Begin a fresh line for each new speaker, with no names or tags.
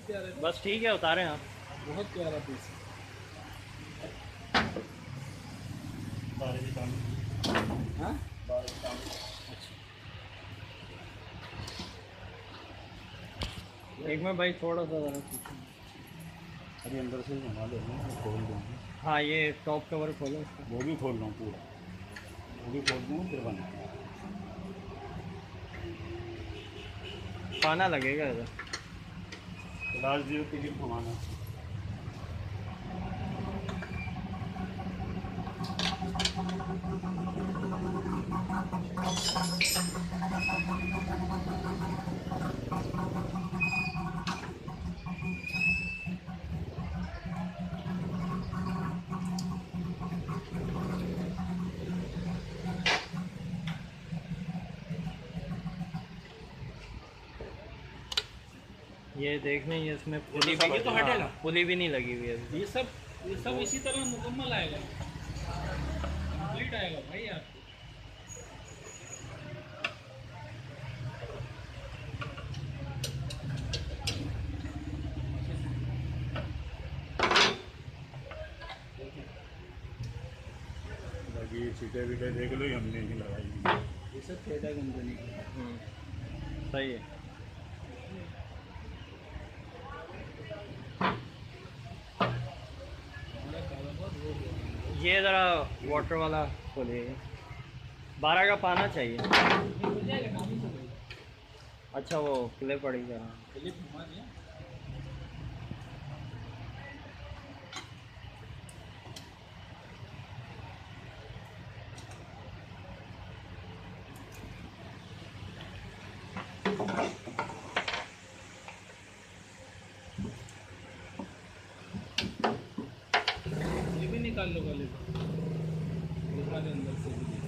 बहुत प्यारा है।
बस ठीक है, उतारें आप।
बहुत प्यारा पीस
सारे भी काम
है। हाँ
बारह भी काम।
एक में भाई थोड़ा सा ज़रा पीछे।
अभी अंदर से घुमा देंगे, खोल दूँगी।
हाँ, ये टॉप कवर खोलो इसका।
वो भी खोल लूँ पूरा, वो भी खोल दूँ फिर बना।
पाना लगेगा इधर।
लास्ट जीरो टिकट घुमाना।
ये देख लें, ये इसमें पुली
सब
भी,
ये तो हटेगा।
हाँ, पुली भी नहीं लगी हुई है अभी।
ये सब इसी तरह मुकम्मल आएगा, कंप्लीट आएगा भाई आपको।
बाकी सीटें वीटें देख लो, हमने नहीं लगाई।
ये सब थेटा कंपनी का है।
सही है।
हमारा कारोबार हो गया।
ये ज़रा वाटर वाला खोलिए। 12 का पाना चाहिए।
ये हो जाएगा, काम ही तो भाई।
अच्छा, वो क्ले पड़ेगा।
क्लिप घुमा दिया। ये भी निकाल लो, गले को दिखा दे अंदर से भी।